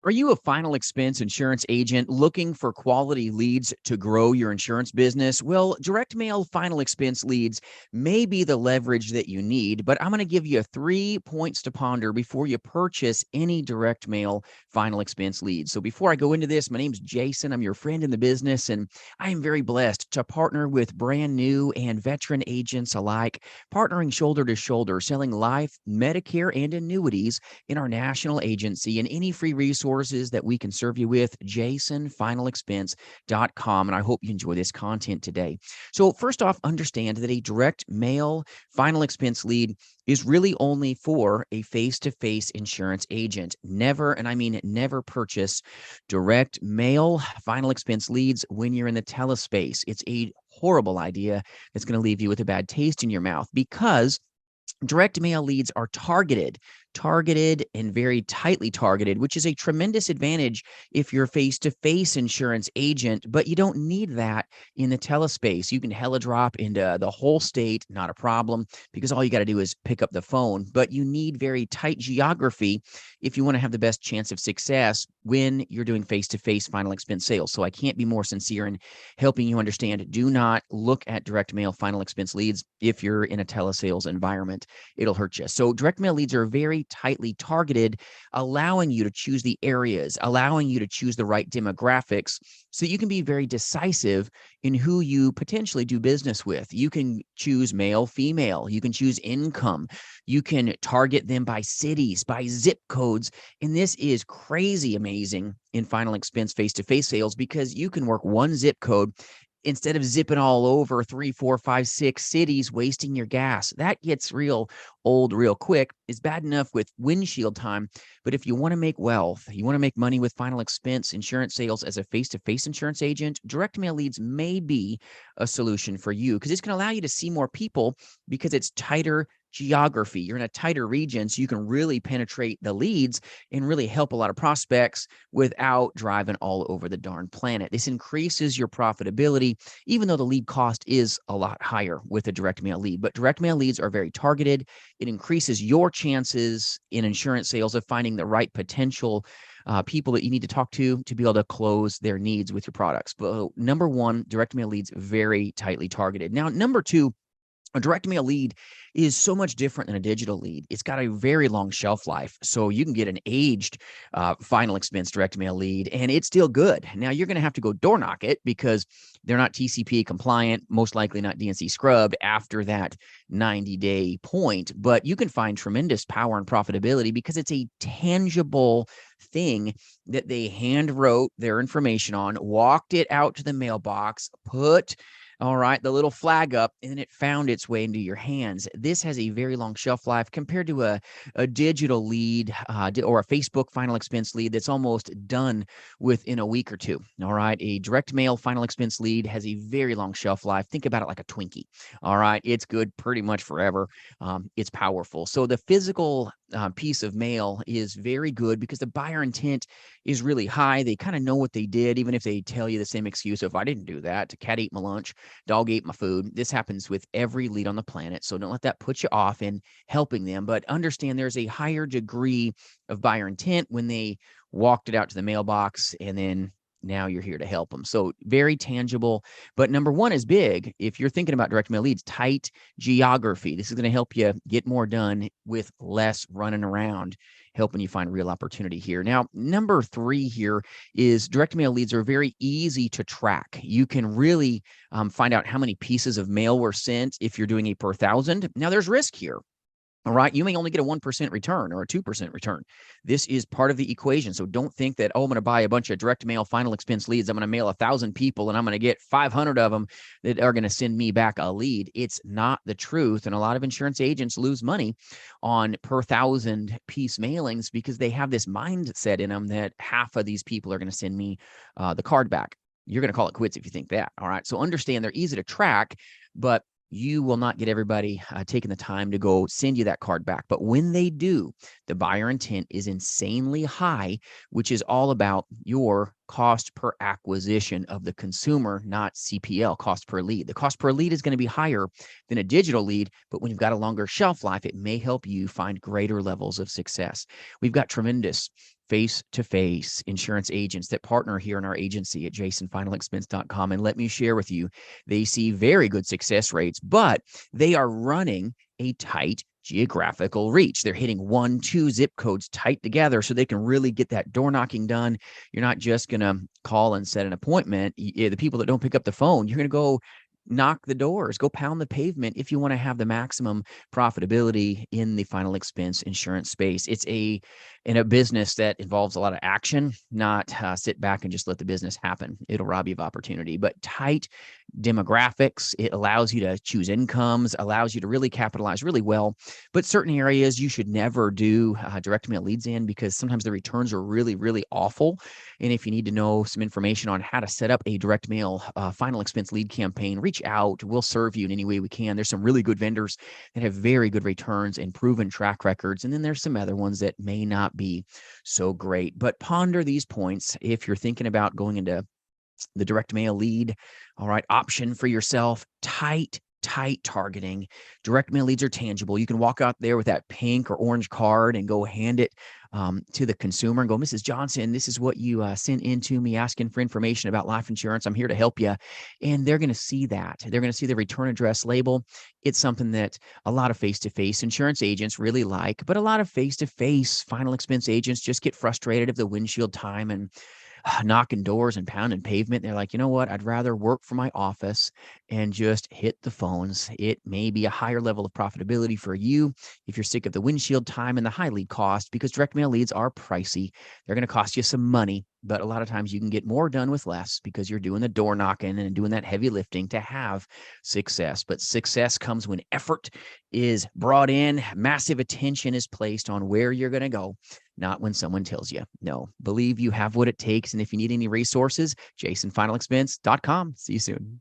Are you a final expense insurance agent looking for quality leads to grow your insurance business? Well, direct mail final expense leads may be the leverage that you need, but I'm going to give you 3 points to ponder before you purchase any direct mail final expense leads. So before I go into this, my name's Jason. I'm your friend in the business, and I am very blessed to partner with brand new and veteran agents alike, partnering shoulder to shoulder, selling life, Medicare, and annuities in our national agency. And any free resources that we can serve you with, jasonfinalexpense.com. And I hope you enjoy this content today. So first off, understand that a direct mail final expense lead is really only for a face-to-face insurance agent. Never, and I mean never, purchase direct mail final expense leads when you're in the telespace. It's a horrible idea that's going to leave you with a bad taste in your mouth, because direct mail leads are targeted and very tightly targeted, which is a tremendous advantage if you're face-to-face insurance agent, but you don't need that in the telespace. You can hella drop into the whole state, not a problem, because all you got to do is pick up the phone, but you need very tight geography if you want to have the best chance of success when you're doing face-to-face final expense sales. So I can't be more sincere in helping you understand. Do not look at direct mail final expense leads if you're in a telesales environment. It'll hurt you. So direct mail leads are very tightly targeted, allowing you to choose the areas, allowing you to choose the right demographics so you can be very decisive in who you potentially do business with. You can choose male, female, you can choose income, you can target them by cities, by zip codes. And this is crazy amazing in final expense face-to-face sales, because you can work one zip code instead of zipping all over 3, 4, 5, 6 cities, wasting your gas. That gets real old real quick. It's bad enough with windshield time, but if you want to make wealth, you want to make money with final expense insurance sales as a face-to-face insurance agent, direct mail leads may be a solution for you, because it's going to allow you to see more people because it's tighter geography. You're in a tighter region, so you can really penetrate the leads and really help a lot of prospects without driving all over the darn planet. This increases your profitability, even though the lead cost is a lot higher with a direct mail lead. But direct mail leads are very targeted. It increases your chances in insurance sales of finding the right potential people that you need to talk to be able to close their needs with your products. But number one, direct mail leads very tightly targeted. Now, number two, a direct mail lead is so much different than a digital lead. It's got a very long shelf life. So you can get an aged final expense direct mail lead and it's still good. Now you're going to have to go door knock it because they're not TCPA compliant, most likely not DNC scrubbed after that 90-day point. But you can find tremendous power and profitability because it's a tangible thing that they hand wrote their information on, walked it out to the mailbox, put the little flag up, and then it found its way into your hands. This has a very long shelf life compared to a digital lead or a Facebook final expense lead that's almost done within a week or two. All right. A direct mail final expense lead has a very long shelf life. Think about it like a Twinkie. All right. It's good pretty much forever. It's powerful. So the physical piece of mail is very good because the buyer intent is really high. They kind of know what they did, even if they tell you the same excuse of, I didn't do that. The cat ate my lunch, dog ate my food. This happens with every lead on the planet. So don't let that put you off in helping them. But understand there's a higher degree of buyer intent when they walked it out to the mailbox and then now you're here to help them. So very tangible. But number one is big. If you're thinking about direct mail leads, tight geography. This is going to help you get more done with less running around, helping you find real opportunity here. Now, number three here is direct mail leads are very easy to track. You can really find out how many pieces of mail were sent if you're doing a per thousand. Now, there's risk here. All right. You may only get a 1% return or a 2% return. This is part of the equation. So don't think that, I'm going to buy a bunch of direct mail final expense leads. I'm going to mail 1,000 people and I'm going to get 500 of them that are going to send me back a lead. It's not the truth. And a lot of insurance agents lose money on per 1,000 piece mailings because they have this mindset in them that half of these people are going to send me the card back. You're going to call it quits if you think that. All right. So understand they're easy to track, but you will not get everybody taking the time to go send you that card back. But when they do, the buyer intent is insanely high, which is all about your cost per acquisition of the consumer, not CPL, cost per lead. The cost per lead is going to be higher than a digital lead, but when you've got a longer shelf life, it may help you find greater levels of success. We've got tremendous face-to-face insurance agents that partner here in our agency at jasonfinalexpense.com. And let me share with you, they see very good success rates, but they are running a tight geographical reach. They're hitting 1-2 zip codes tight together so they can really get that door knocking done. You're not just going to call and set an appointment. The people that don't pick up the phone, you're going to go knock the doors, go pound the pavement if you want to have the maximum profitability in the final expense insurance space. It's in a business that involves a lot of action, not sit back and just let the business happen. It'll rob you of opportunity. But tight demographics, it allows you to choose incomes, allows you to really capitalize really well. But certain areas you should never do direct mail leads in, because sometimes the returns are really, really awful. And if you need to know some information on how to set up a direct mail final expense lead campaign, reach out. We'll serve you in any way we can. There's some really good vendors that have very good returns and proven track records. And then there's some other ones that may not be so great. But ponder these points if you're thinking about going into the direct mail lead, all right, option for yourself. Tight targeting. Direct mail leads are tangible. You can walk out there with that pink or orange card and go hand it to the consumer and go, Mrs. Johnson, this is what you sent in to me asking for information about life insurance. I'm here to help you. And they're going to see that. They're going to see the return address label. It's something that a lot of face-to-face insurance agents really like, but a lot of face-to-face final expense agents just get frustrated of the windshield time and knocking doors and pounding pavement. They're like, you know what? I'd rather work from my office and just hit the phones. It may be a higher level of profitability for you if you're sick of the windshield time and the high lead cost, because direct mail leads are pricey. They're going to cost you some money, but a lot of times you can get more done with less because you're doing the door knocking and doing that heavy lifting to have success. But success comes when effort is brought in, massive attention is placed on where you're going to go, not when someone tells you no. Believe you have what it takes. And if you need any resources, jasonfinalexpense.com. See you soon.